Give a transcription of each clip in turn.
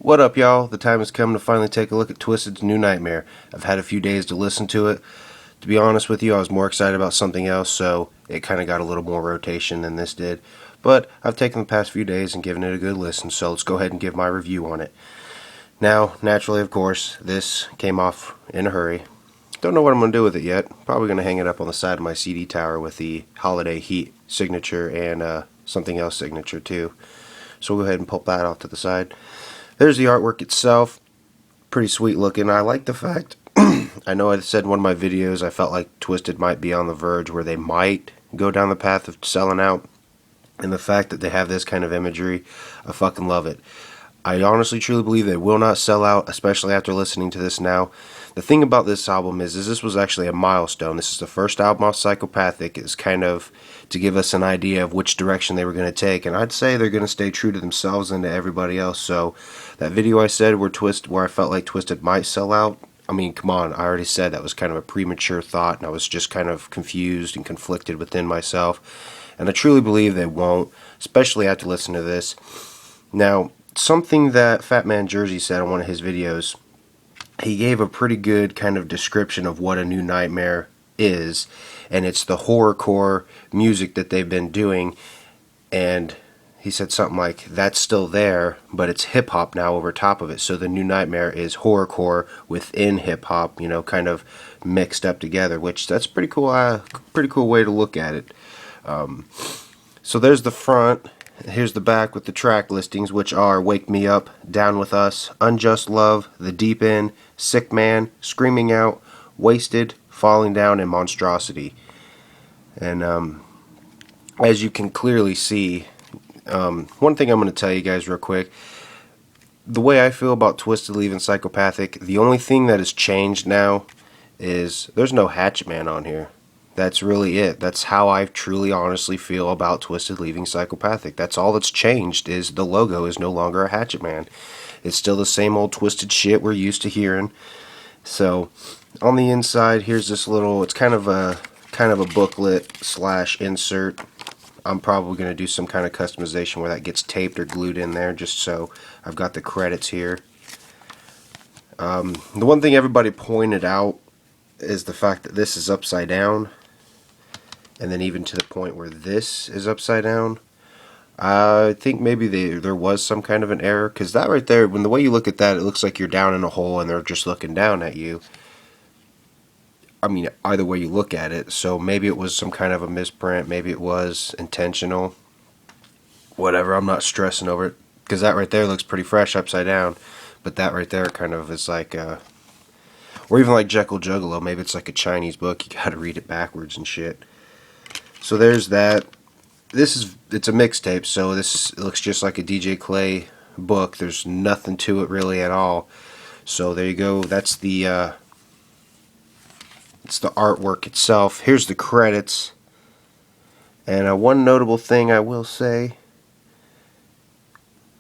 What up, y'all? The time has come to finally take a look at Twiztid's new Nightmare. I've had a few days to listen to it. To be honest with you, I was more excited about something else, so it kind of got a little more rotation than this did. But I've taken the past few days and given it a good listen, so let's go ahead and give my review on it. Now, naturally, of course, this came off in a hurry. Don't know what I'm going to do with it yet. Probably going to hang it up on the side of my CD tower with the Holiday Heat signature and something else signature too. So we'll go ahead and pull that off to the side. There's the artwork itself. Pretty sweet looking. I like the fact, I know I said in one of my videos I felt like Twiztid might be on the verge where they might go down the path of selling out. And the fact that they have this kind of imagery, I fucking love it. I honestly truly believe they will not sell out, especially after listening to this now. The thing about this album is this was actually a milestone. This is the first album off Psychopathic. It's kind of to give us an idea of which direction they were going to take. And I'd say they're going to stay true to themselves and to everybody else. So that video I said where I felt like Twiztid might sell out, I mean, come on, I already said that was kind of a premature thought, and I was just kind of confused and conflicted within myself. And I truly believe they won't, especially after listening to this. Now, something that Fat Man Jersey said on one of his videos, he gave a pretty good kind of description of what a new Nightmare is, and it's the horrorcore music that they've been doing. And he said something like, that's still there, but it's hip-hop now over top of it. So the new Nightmare is horrorcore within hip-hop, you know, kind of mixed up together, which that's pretty cool way to look at it. So there's the front. Here's the back with the track listings, which are Wake Me Up, Down With Us, Unjust Love, The Deep End, Sick Man, Screaming Out, Wasted, Falling Down, and Monstrosity. And as you can clearly see, one thing I'm going to tell you guys real quick, the way I feel about Twiztid leaving Psychopathic, the only thing that has changed now is there's no Hatchet Man on here. That's really it. That's how I truly honestly feel about Twiztid leaving Psychopathic. That's all that's changed, is the logo is no longer a Hatchet Man. It's still the same old Twiztid shit we're used to hearing. So on the inside, here's this little, it's kind of a booklet / insert. I'm probably going to do some kind of customization where that gets taped or glued in there, just so I've got the credits here. The one thing everybody pointed out is the fact that this is upside down, and then even to the point where this is upside down. I think maybe there was some kind of an error, because that right there, when the way you look at that, it looks like you're down in a hole and they're just looking down at you. I mean, either way you look at it. So maybe it was some kind of a misprint, maybe it was intentional. Whatever, I'm not stressing over it, because that right there looks pretty fresh upside down, but that right there kind of is like or even like Jekyll Juggalo, maybe it's like a Chinese book, you gotta read it backwards and shit. So there's that. It's a mixtape, so it looks just like a DJ Clay book. There's nothing to it really at all. So there you go. That's it's the artwork itself. Here's the credits. And one notable thing I will say.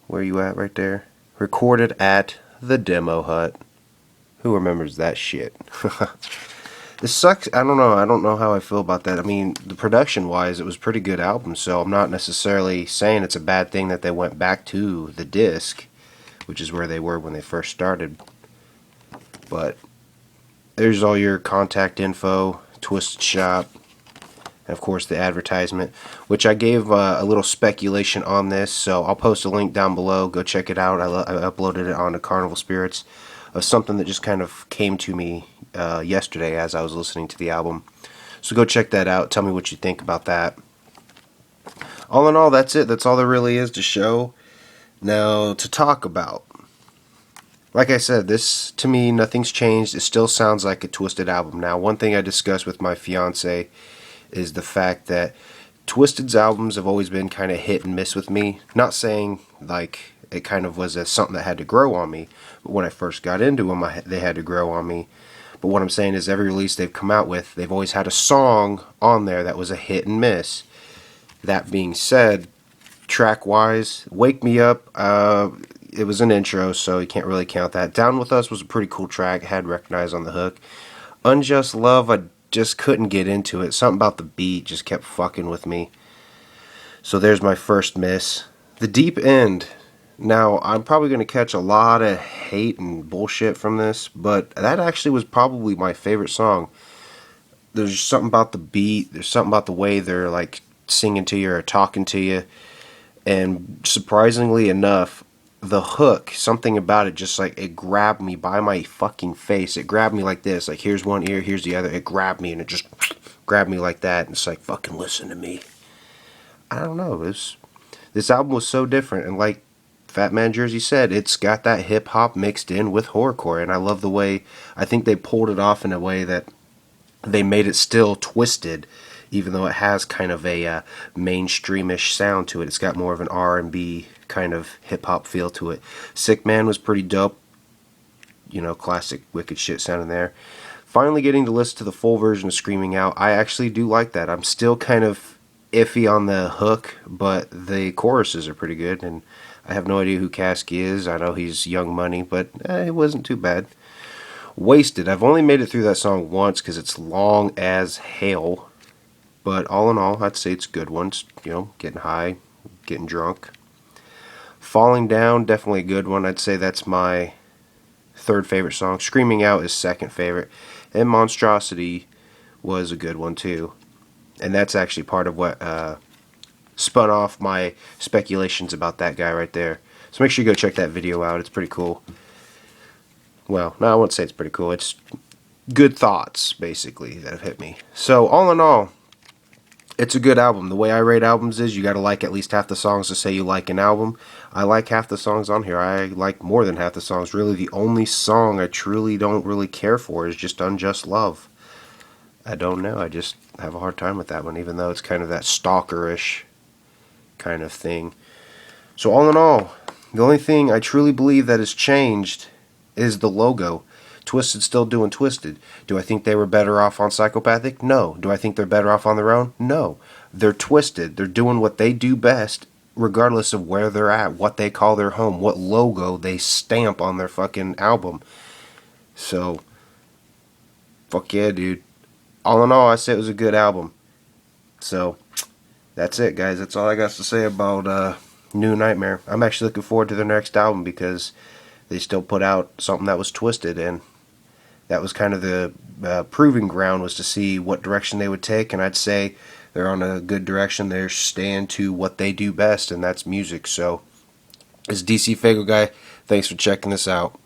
Where you at right there? Recorded at the Demo Hut. Who remembers that shit? This sucks. I don't know how I feel about that. I mean, the production-wise, it was a pretty good album, so I'm not necessarily saying it's a bad thing that they went back to the disc, which is where they were when they first started. But there's all your contact info, Twiztid Shop, and of course the advertisement, which I gave a little speculation on this, so I'll post a link down below. Go check it out. I uploaded it onto Carnival Spirits, of something that just kind of came to me yesterday as I was listening to the album. So go check that out. Tell me what you think about that. All in all, that's it. That's all there really is to show. Now, to talk about. Like I said, this, to me, nothing's changed. It still sounds like a Twiztid album. Now, one thing I discussed with my fiance is the fact that Twiztid's albums have always been kind of hit and miss with me. Not saying, like, it kind of was something that had to grow on me. But when I first got into them, they had to grow on me. But what I'm saying is every release they've come out with, they've always had a song on there that was a hit and miss. That being said, track-wise, Wake Me Up, it was an intro, so you can't really count that. Down With Us was a pretty cool track, had Recognize on the hook. Unjust Love, I just couldn't get into it. Something about the beat just kept fucking with me. So there's my first miss. The Deep End. Now, I'm probably going to catch a lot of hate and bullshit from this, but that actually was probably my favorite song. There's something about the beat, there's something about the way they're like singing to you or talking to you, and surprisingly enough, the hook, something about it just like it grabbed me by my fucking face. It grabbed me like this, like here's one ear, here's the other. It grabbed me and it just grabbed me like that. And it's like, fucking listen to me. I don't know. This album was so different, and like Fat Man Jersey said, it's got that hip hop mixed in with horrorcore, and I love the way I think they pulled it off in a way that they made it still twisted, even though it has kind of a mainstreamish sound to it. It's got more of an R&B kind of hip hop feel to it. Sick Man was pretty dope, you know, classic wicked shit sounding there. Finally getting to listen to the full version of Screaming Out, I actually do like that. I'm still kind of iffy on the hook, but the choruses are pretty good, and I have no idea who Kasky is. I know he's Young Money, but it wasn't too bad. Wasted. I've only made it through that song once because it's long as hell, but all in all, I'd say it's a good one. It's, you know, getting high, getting drunk. Falling Down, definitely a good one. I'd say that's my third favorite song. Screaming Out is second favorite, and Monstrosity was a good one too. And that's actually part of what spun off my speculations about that guy right there. So make sure you go check that video out. It's pretty cool. Well, no, I won't say it's pretty cool. It's good thoughts, basically, that have hit me. So, all in all, it's a good album. The way I rate albums is you got to like at least half the songs to say you like an album. I like half the songs on here. I like more than half the songs. Really, the only song I truly don't really care for is just Unjust Love. I don't know. I just have a hard time with that one, even though it's kind of that stalkerish kind of thing. So all in all, the only thing I truly believe that has changed is the logo. Twiztid's still doing Twiztid. Do I think they were better off on Psychopathic? No. Do I think they're better off on their own? No. They're Twiztid. They're doing what they do best, regardless of where they're at, what they call their home, what logo they stamp on their fucking album. So, fuck yeah, dude. All in all, I say it was a good album. So, that's it, guys. That's all I got to say about New Nightmare. I'm actually looking forward to their next album because they still put out something that was Twiztid, and that was kind of the proving ground, was to see what direction they would take, and I'd say they're on a good direction. They're staying to what they do best, and that's music. So, it's DC Fago Guy. Thanks for checking this out.